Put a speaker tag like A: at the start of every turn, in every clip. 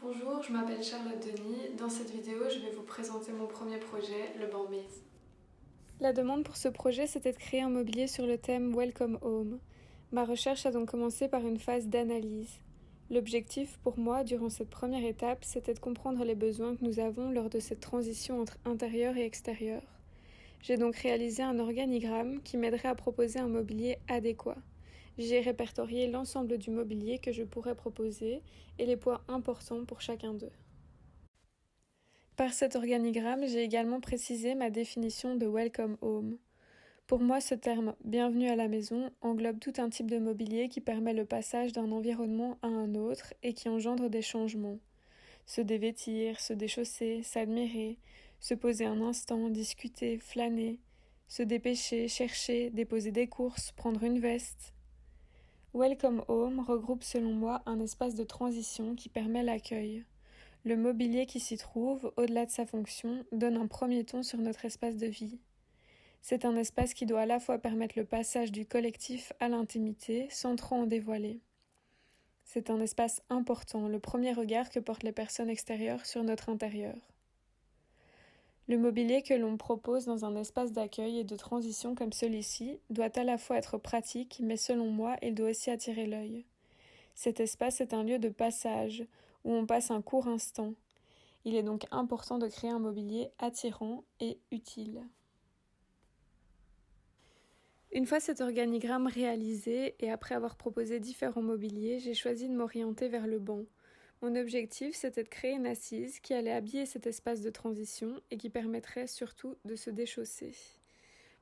A: Bonjour, je m'appelle Charlotte Denis. Dans cette vidéo, je vais vous présenter mon premier projet, le banc Maze. La demande pour ce projet, c'était de créer un mobilier sur le thème Welcome Home. Ma recherche a donc commencé par une phase d'analyse. L'objectif pour moi, durant cette première étape, c'était de comprendre les besoins que nous avons lors de cette transition entre intérieur et extérieur. J'ai donc réalisé un organigramme qui m'aiderait à proposer un mobilier adéquat. J'ai répertorié l'ensemble du mobilier que je pourrais proposer et les poids importants pour chacun d'eux. Par cet organigramme, j'ai également précisé ma définition de Welcome Home. Pour moi, ce terme bienvenue à la maison englobe tout un type de mobilier qui permet le passage d'un environnement à un autre et qui engendre des changements. Se dévêtir, se déchausser, s'admirer, se poser un instant, discuter, flâner, se dépêcher, chercher, déposer des courses, prendre une veste. Welcome Home regroupe selon moi un espace de transition qui permet l'accueil. Le mobilier qui s'y trouve, au-delà de sa fonction, donne un premier ton sur notre espace de vie. C'est un espace qui doit à la fois permettre le passage du collectif à l'intimité sans trop en dévoiler. C'est un espace important, le premier regard que portent les personnes extérieures sur notre intérieur. Le mobilier que l'on propose dans un espace d'accueil et de transition comme celui-ci doit à la fois être pratique, mais selon moi, il doit aussi attirer l'œil. Cet espace est un lieu de passage, où on passe un court instant. Il est donc important de créer un mobilier attirant et utile. Une fois cet organigramme réalisé et après avoir proposé différents mobiliers, j'ai choisi de m'orienter vers le banc. Mon objectif, c'était de créer une assise qui allait habiller cet espace de transition et qui permettrait surtout de se déchausser.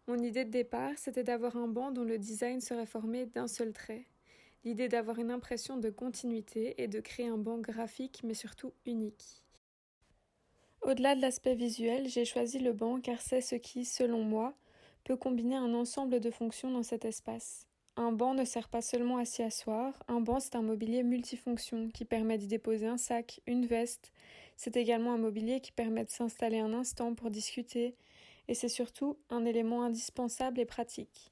A: Mon idée de départ, c'était d'avoir un banc dont le design serait formé d'un seul trait. L'idée d'avoir une impression de continuité et de créer un banc graphique mais surtout unique. Au-delà de l'aspect visuel, j'ai choisi le banc car c'est ce qui, selon moi, peut combiner un ensemble de fonctions dans cet espace. Un banc ne sert pas seulement à s'y asseoir, un banc c'est un mobilier multifonction qui permet d'y déposer un sac, une veste. C'est également un mobilier qui permet de s'installer un instant pour discuter, et c'est surtout un élément indispensable et pratique.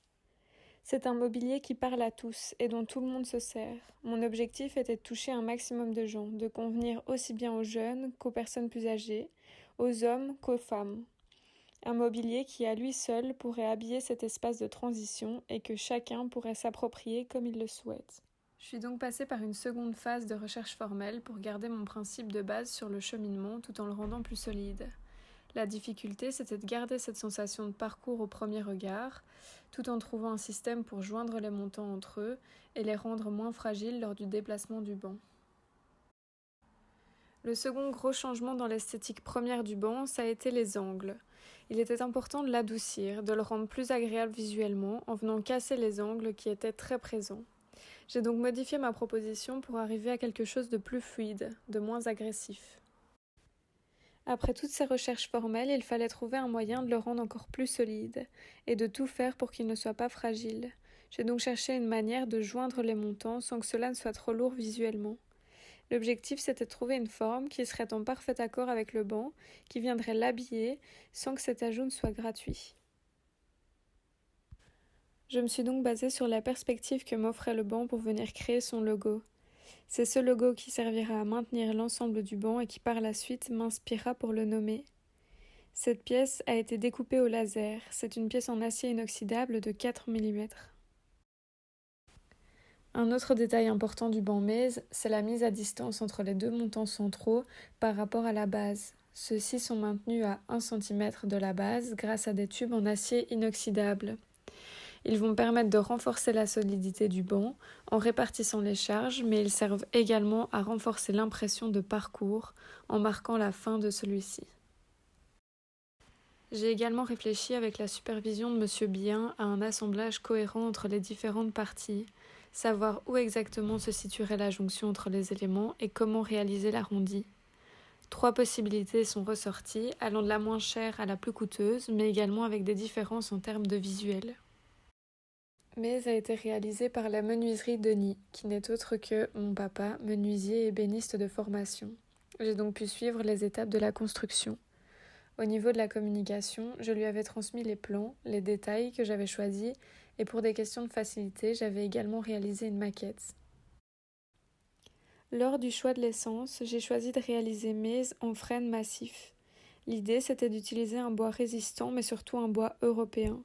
A: C'est un mobilier qui parle à tous et dont tout le monde se sert. Mon objectif était de toucher un maximum de gens, de convenir aussi bien aux jeunes qu'aux personnes plus âgées, aux hommes qu'aux femmes. Un mobilier qui à lui seul pourrait habiller cet espace de transition et que chacun pourrait s'approprier comme il le souhaite. Je suis donc passée par une seconde phase de recherche formelle pour garder mon principe de base sur le cheminement tout en le rendant plus solide. La difficulté, c'était de garder cette sensation de parcours au premier regard, tout en trouvant un système pour joindre les montants entre eux et les rendre moins fragiles lors du déplacement du banc. Le second gros changement dans l'esthétique première du banc, ça a été les angles. Il était important de l'adoucir, de le rendre plus agréable visuellement en venant casser les angles qui étaient très présents. J'ai donc modifié ma proposition pour arriver à quelque chose de plus fluide, de moins agressif. Après toutes ces recherches formelles, il fallait trouver un moyen de le rendre encore plus solide, et de tout faire pour qu'il ne soit pas fragile. J'ai donc cherché une manière de joindre les montants sans que cela ne soit trop lourd visuellement. L'objectif, c'était de trouver une forme qui serait en parfait accord avec le banc, qui viendrait l'habiller, sans que cet ajout ne soit gratuit. Je me suis donc basée sur la perspective que m'offrait le banc pour venir créer son logo. C'est ce logo qui servira à maintenir l'ensemble du banc et qui par la suite m'inspirera pour le nommer. Cette pièce a été découpée au laser. C'est une pièce en acier inoxydable de 4 mm. Un autre détail important du banc Maze, c'est la mise à distance entre les deux montants centraux par rapport à la base. Ceux-ci sont maintenus à 1 cm de la base grâce à des tubes en acier inoxydable. Ils vont permettre de renforcer la solidité du banc en répartissant les charges, mais ils servent également à renforcer l'impression de parcours en marquant la fin de celui-ci. J'ai également réfléchi avec la supervision de Monsieur Bien à un assemblage cohérent entre les différentes parties, savoir où exactement se situerait la jonction entre les éléments et comment réaliser l'arrondi. 3 possibilités sont ressorties, allant de la moins chère à la plus coûteuse, mais également avec des différences en termes de visuel. Mais a été réalisé par la menuiserie Denis, qui n'est autre que mon papa, menuisier et ébéniste de formation. J'ai donc pu suivre les étapes de la construction. Au niveau de la communication, je lui avais transmis les plans, les détails que j'avais choisis, et pour des questions de facilité, j'avais également réalisé une maquette. Lors du choix de l'essence, j'ai choisi de réaliser Maze en frêne massif. L'idée, c'était d'utiliser un bois résistant, mais surtout un bois européen.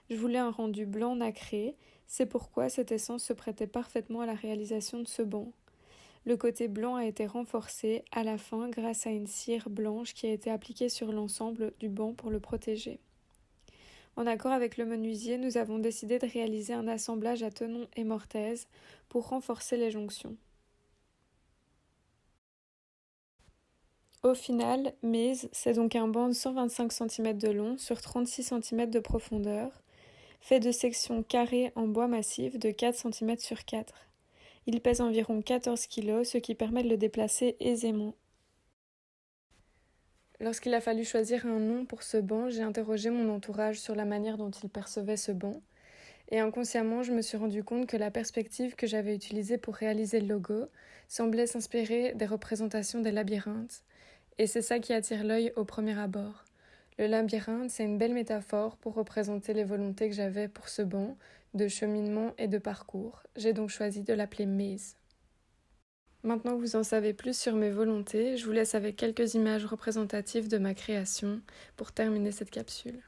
A: Je voulais un rendu blanc nacré, c'est pourquoi cette essence se prêtait parfaitement à la réalisation de ce banc. Le côté blanc a été renforcé à la fin grâce à une cire blanche qui a été appliquée sur l'ensemble du banc pour le protéger. En accord avec le menuisier, nous avons décidé de réaliser un assemblage à tenon et mortaise pour renforcer les jonctions. Au final, Maze, c'est donc un banc de 125 cm de long sur 36 cm de profondeur, fait de sections carrées en bois massif de 4 cm sur 4. Il pèse environ 14 kg, ce qui permet de le déplacer aisément. Lorsqu'il a fallu choisir un nom pour ce banc, j'ai interrogé mon entourage sur la manière dont il percevait ce banc, et inconsciemment, je me suis rendu compte que la perspective que j'avais utilisée pour réaliser le logo semblait s'inspirer des représentations des labyrinthes, et c'est ça qui attire l'œil au premier abord. Le labyrinthe, c'est une belle métaphore pour représenter les volontés que j'avais pour ce banc, de cheminement et de parcours. J'ai donc choisi de l'appeler Maze. Maintenant que vous en savez plus sur mes volontés, je vous laisse avec quelques images représentatives de ma création pour terminer cette capsule.